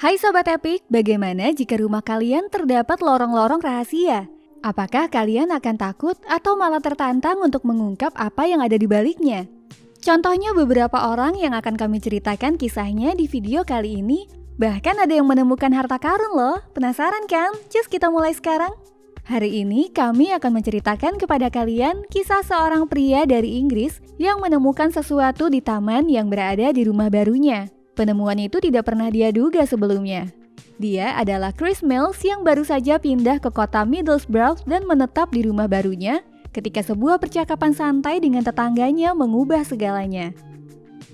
Hai Sobat Epic, bagaimana jika rumah kalian terdapat lorong-lorong rahasia? Apakah kalian akan takut atau malah tertantang untuk mengungkap apa yang ada di baliknya? Contohnya beberapa orang yang akan kami ceritakan kisahnya di video kali ini. Bahkan ada yang menemukan harta karun loh, penasaran kan? Cus kita mulai sekarang. Hari ini kami akan menceritakan kepada kalian kisah seorang pria dari Inggris yang menemukan sesuatu di taman yang berada di rumah barunya. Penemuan itu tidak pernah dia duga sebelumnya. Dia adalah Chris Mills yang baru saja pindah ke kota Middlesbrough dan menetap di rumah barunya ketika sebuah percakapan santai dengan tetangganya mengubah segalanya.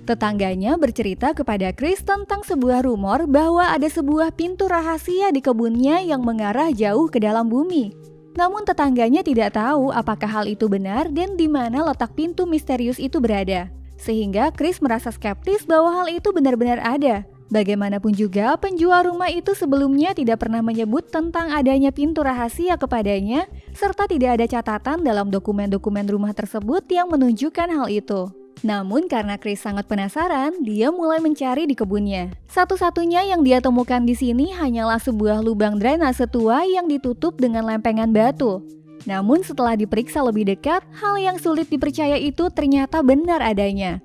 Tetangganya bercerita kepada Chris tentang sebuah rumor bahwa ada sebuah pintu rahasia di kebunnya yang mengarah jauh ke dalam bumi. Namun tetangganya tidak tahu apakah hal itu benar dan di mana letak pintu misterius itu berada. Sehingga Chris merasa skeptis bahwa hal itu benar-benar ada. Bagaimanapun juga, penjual rumah itu sebelumnya tidak pernah menyebut tentang adanya pintu rahasia kepadanya, serta tidak ada catatan dalam dokumen-dokumen rumah tersebut yang menunjukkan hal itu. Namun karena Chris sangat penasaran, dia mulai mencari di kebunnya. Satu-satunya yang dia temukan di sini hanyalah sebuah lubang drainase tua yang ditutup dengan lempengan batu. Namun setelah diperiksa lebih dekat, hal yang sulit dipercaya itu ternyata benar adanya.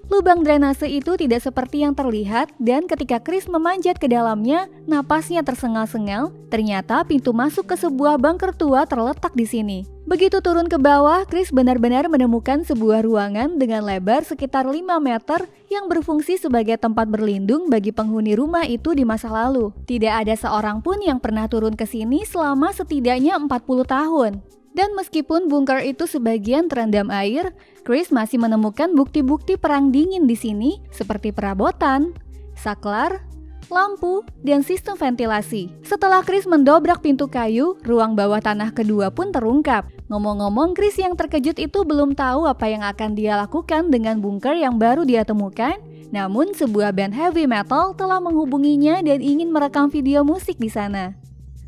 Lubang drainase itu tidak seperti yang terlihat dan ketika Chris memanjat ke dalamnya, napasnya tersengal-sengal. Ternyata pintu masuk ke sebuah bunker tua terletak di sini. Begitu turun ke bawah, Chris benar-benar menemukan sebuah ruangan dengan lebar sekitar 5 meter yang berfungsi sebagai tempat berlindung bagi penghuni rumah itu di masa lalu. Tidak ada seorang pun yang pernah turun ke sini selama setidaknya 40 tahun. Dan meskipun bunker itu sebagian terendam air, Chris masih menemukan bukti-bukti perang dingin di sini seperti perabotan, saklar, lampu, dan sistem ventilasi. Setelah Chris mendobrak pintu kayu, ruang bawah tanah kedua pun terungkap. Ngomong-ngomong, Chris yang terkejut itu belum tahu apa yang akan dia lakukan dengan bunker yang baru dia temukan. Namun sebuah band heavy metal telah menghubunginya dan ingin merekam video musik di sana.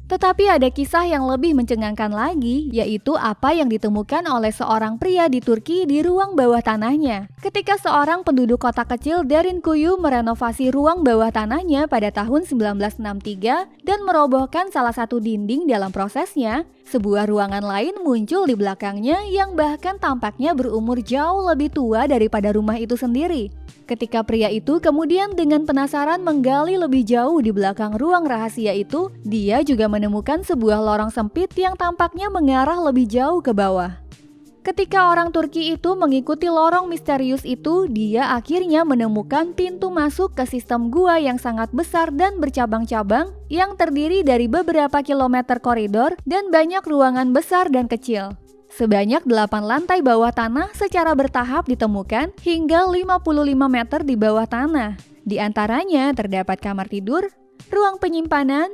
Tetapi ada kisah yang lebih mencengangkan lagi, yaitu apa yang ditemukan oleh seorang pria di Turki di ruang bawah tanahnya. Ketika seorang penduduk kota kecil Derinkuyu merenovasi ruang bawah tanahnya pada tahun 1963 dan merobohkan salah satu dinding dalam prosesnya, sebuah ruangan lain muncul di belakangnya yang bahkan tampaknya berumur jauh lebih tua daripada rumah itu sendiri. Ketika pria itu kemudian dengan penasaran menggali lebih jauh di belakang ruang rahasia itu, dia juga menemukan sebuah lorong sempit yang tampaknya mengarah lebih jauh ke bawah. Ketika orang Turki itu mengikuti lorong misterius itu, dia akhirnya menemukan pintu masuk ke sistem gua yang sangat besar dan bercabang-cabang yang terdiri dari beberapa kilometer koridor dan banyak ruangan besar dan kecil. Sebanyak 8 lantai bawah tanah secara bertahap ditemukan hingga 55 meter di bawah tanah. Di antaranya terdapat kamar tidur, ruang penyimpanan,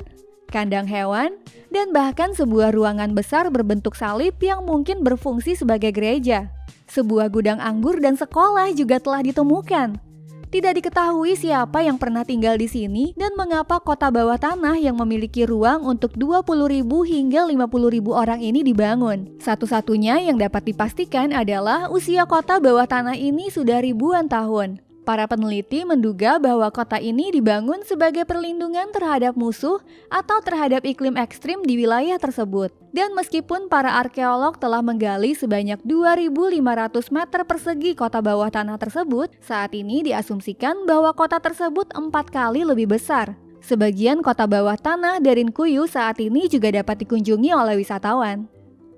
kandang hewan, dan bahkan sebuah ruangan besar berbentuk salib yang mungkin berfungsi sebagai gereja. Sebuah gudang anggur dan sekolah juga telah ditemukan. Tidak diketahui siapa yang pernah tinggal di sini dan mengapa kota bawah tanah yang memiliki ruang untuk 20.000 hingga 50.000 orang ini dibangun. Satu-satunya yang dapat dipastikan adalah usia kota bawah tanah ini sudah ribuan tahun. Para peneliti menduga bahwa kota ini dibangun sebagai perlindungan terhadap musuh atau terhadap iklim ekstrim di wilayah tersebut. Dan meskipun para arkeolog telah menggali sebanyak 2.500 meter persegi kota bawah tanah tersebut, saat ini diasumsikan bahwa kota tersebut 4 kali lebih besar. Sebagian kota bawah tanah Derinkuyu saat ini juga dapat dikunjungi oleh wisatawan.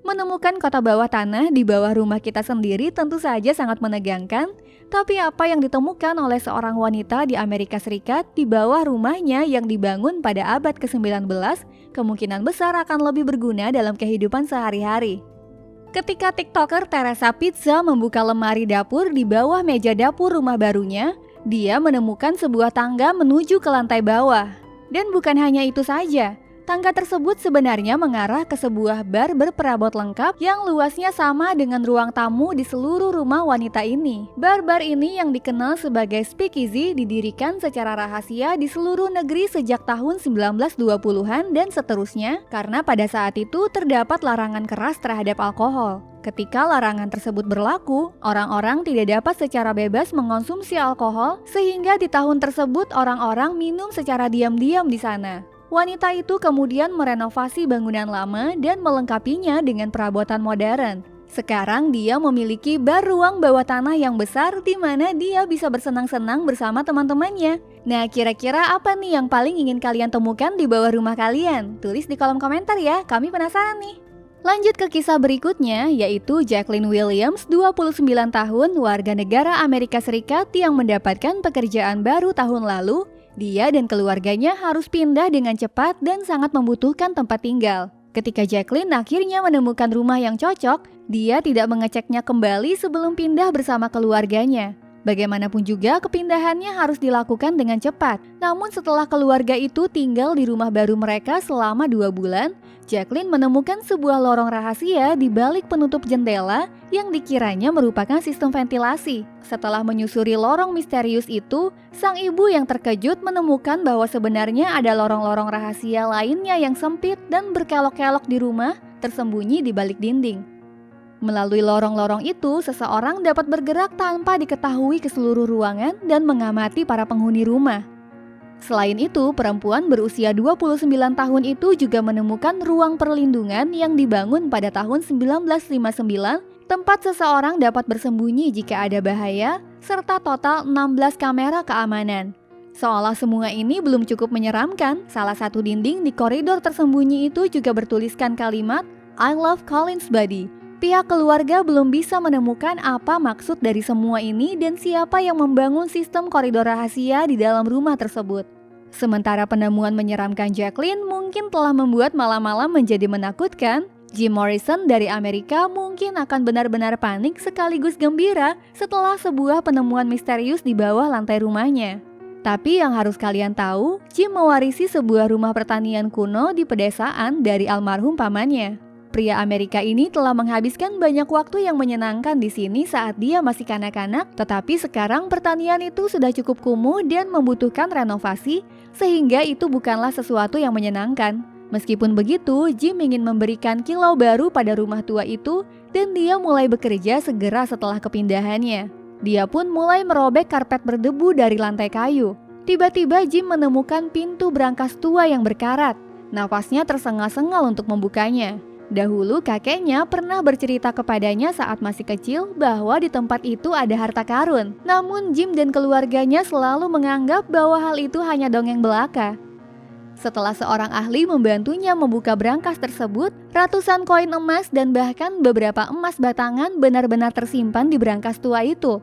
Menemukan kota bawah tanah di bawah rumah kita sendiri tentu saja sangat menegangkan, tapi apa yang ditemukan oleh seorang wanita di Amerika Serikat di bawah rumahnya yang dibangun pada abad ke-19 kemungkinan besar akan lebih berguna dalam kehidupan sehari-hari. Ketika TikToker Teresa Pizza membuka lemari dapur di bawah meja dapur rumah barunya, dia menemukan sebuah tangga menuju ke lantai bawah. Dan bukan hanya itu saja. Tangga tersebut sebenarnya mengarah ke sebuah bar berperabot lengkap yang luasnya sama dengan ruang tamu di seluruh rumah wanita ini. Bar-bar ini yang dikenal sebagai speakeasy didirikan secara rahasia di seluruh negeri sejak tahun 1920-an dan seterusnya karena pada saat itu terdapat larangan keras terhadap alkohol. Ketika larangan tersebut berlaku, orang-orang tidak dapat secara bebas mengonsumsi alkohol, sehingga di tahun tersebut orang-orang minum secara diam-diam di sana. Wanita itu kemudian merenovasi bangunan lama dan melengkapinya dengan perabotan modern. Sekarang dia memiliki bar ruang bawah tanah yang besar di mana dia bisa bersenang-senang bersama teman-temannya. Nah, kira-kira apa nih yang paling ingin kalian temukan di bawah rumah kalian? Tulis di kolom komentar ya, kami penasaran nih. Lanjut ke kisah berikutnya, yaitu Jacqueline Williams, 29 tahun, warga negara Amerika Serikat yang mendapatkan pekerjaan baru tahun lalu. Dia dan keluarganya harus pindah dengan cepat dan sangat membutuhkan tempat tinggal. Ketika Jacqueline akhirnya menemukan rumah yang cocok, dia tidak mengeceknya kembali sebelum pindah bersama keluarganya. Bagaimanapun juga, kepindahannya harus dilakukan dengan cepat. Namun setelah keluarga itu tinggal di rumah baru mereka selama 2 bulan, Jacqueline menemukan sebuah lorong rahasia di balik penutup jendela yang dikiranya merupakan sistem ventilasi. Setelah menyusuri lorong misterius itu, sang ibu yang terkejut menemukan bahwa sebenarnya ada lorong-lorong rahasia lainnya yang sempit dan berkelok-kelok di rumah, tersembunyi di balik dinding. Melalui lorong-lorong itu, seseorang dapat bergerak tanpa diketahui ke seluruh ruangan dan mengamati para penghuni rumah. Selain itu, perempuan berusia 29 tahun itu juga menemukan ruang perlindungan yang dibangun pada tahun 1959, tempat seseorang dapat bersembunyi jika ada bahaya, serta total 16 kamera keamanan. Seolah semua ini belum cukup menyeramkan, salah satu dinding di koridor tersembunyi itu juga bertuliskan kalimat "I love Colin's body". Pihak keluarga belum bisa menemukan apa maksud dari semua ini dan siapa yang membangun sistem koridor rahasia di dalam rumah tersebut. Sementara penemuan menyeramkan Jacqueline mungkin telah membuat malam-malam menjadi menakutkan, Jim Morrison dari Amerika mungkin akan benar-benar panik sekaligus gembira setelah sebuah penemuan misterius di bawah lantai rumahnya. Tapi yang harus kalian tahu, Jim mewarisi sebuah rumah pertanian kuno di pedesaan dari almarhum pamannya. Pria Amerika ini telah menghabiskan banyak waktu yang menyenangkan di sini saat dia masih kanak-kanak, tetapi sekarang pertanian itu sudah cukup kumuh dan membutuhkan renovasi, sehingga itu bukanlah sesuatu yang menyenangkan. Meskipun begitu, Jim ingin memberikan kilau baru pada rumah tua itu, dan dia mulai bekerja segera setelah kepindahannya. Dia pun mulai merobek karpet berdebu dari lantai kayu. Tiba-tiba Jim menemukan pintu brankas tua yang berkarat. Napasnya tersengal-sengal untuk membukanya. Dahulu kakeknya pernah bercerita kepadanya saat masih kecil bahwa di tempat itu ada harta karun. Namun Jim dan keluarganya selalu menganggap bahwa hal itu hanya dongeng belaka. Setelah seorang ahli membantunya membuka brankas tersebut, ratusan koin emas dan bahkan beberapa emas batangan benar-benar tersimpan di brankas tua itu.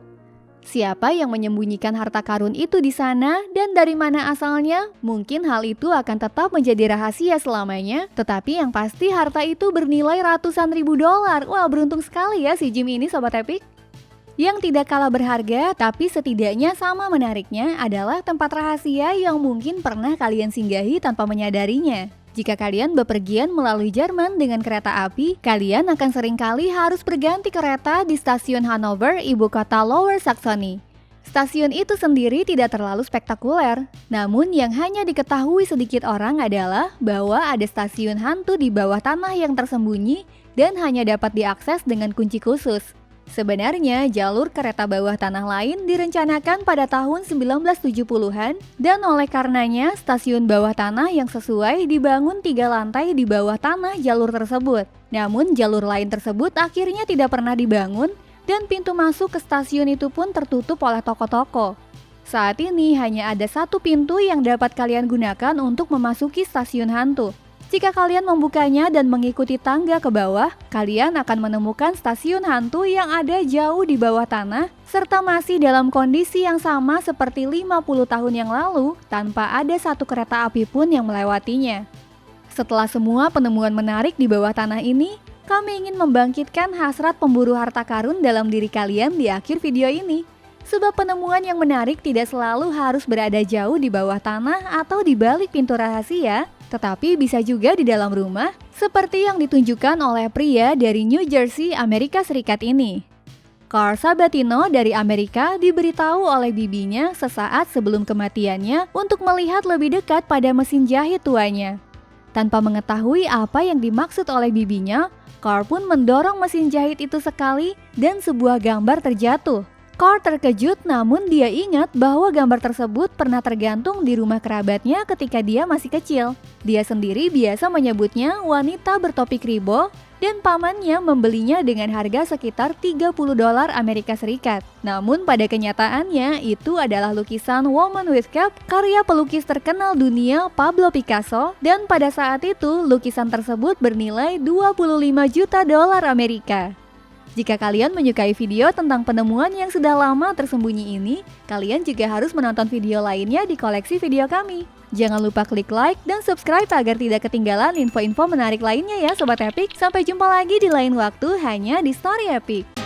Siapa yang menyembunyikan harta karun itu di sana dan dari mana asalnya? Mungkin hal itu akan tetap menjadi rahasia selamanya, tetapi yang pasti harta itu bernilai ratusan ribu dolar. Wah, beruntung sekali ya si Jim ini, Sobat Epic. Yang tidak kalah berharga, tapi setidaknya sama menariknya adalah tempat rahasia yang mungkin pernah kalian singgahi tanpa menyadarinya. Jika kalian bepergian melalui Jerman dengan kereta api, kalian akan seringkali harus berganti kereta di stasiun Hanover, ibu kota Lower Saxony. Stasiun itu sendiri tidak terlalu spektakuler, namun yang hanya diketahui sedikit orang adalah bahwa ada stasiun hantu di bawah tanah yang tersembunyi dan hanya dapat diakses dengan kunci khusus. Sebenarnya, jalur kereta bawah tanah lain direncanakan pada tahun 1970-an dan oleh karenanya stasiun bawah tanah yang sesuai dibangun 3 lantai di bawah tanah jalur tersebut. Namun jalur lain tersebut akhirnya tidak pernah dibangun dan pintu masuk ke stasiun itu pun tertutup oleh toko-toko. Saat ini hanya ada satu pintu yang dapat kalian gunakan untuk memasuki stasiun hantu. Jika kalian membukanya dan mengikuti tangga ke bawah, kalian akan menemukan stasiun hantu yang ada jauh di bawah tanah, serta masih dalam kondisi yang sama seperti 50 tahun yang lalu, tanpa ada satu kereta api pun yang melewatinya. Setelah semua penemuan menarik di bawah tanah ini, kami ingin membangkitkan hasrat pemburu harta karun dalam diri kalian di akhir video ini. Sebab penemuan yang menarik tidak selalu harus berada jauh di bawah tanah atau di balik pintu rahasia, tetapi bisa juga di dalam rumah, seperti yang ditunjukkan oleh pria dari New Jersey, Amerika Serikat ini. Carl Sabatino dari Amerika diberitahu oleh bibinya sesaat sebelum kematiannya untuk melihat lebih dekat pada mesin jahit tuanya. Tanpa mengetahui apa yang dimaksud oleh bibinya, Carl pun mendorong mesin jahit itu sekali dan sebuah gambar terjatuh. Carl terkejut, namun dia ingat bahwa gambar tersebut pernah tergantung di rumah kerabatnya ketika dia masih kecil. Dia sendiri biasa menyebutnya wanita bertopi kribo, dan pamannya membelinya dengan harga sekitar $30 Amerika Serikat. Namun pada kenyataannya itu adalah lukisan Woman with Cap karya pelukis terkenal dunia Pablo Picasso, dan pada saat itu lukisan tersebut bernilai $25 juta Amerika. Jika kalian menyukai video tentang penemuan yang sudah lama tersembunyi ini, kalian juga harus menonton video lainnya di koleksi video kami. Jangan lupa klik like dan subscribe agar tidak ketinggalan info-info menarik lainnya ya Sobat Epic. Sampai jumpa lagi di lain waktu hanya di Story Epic.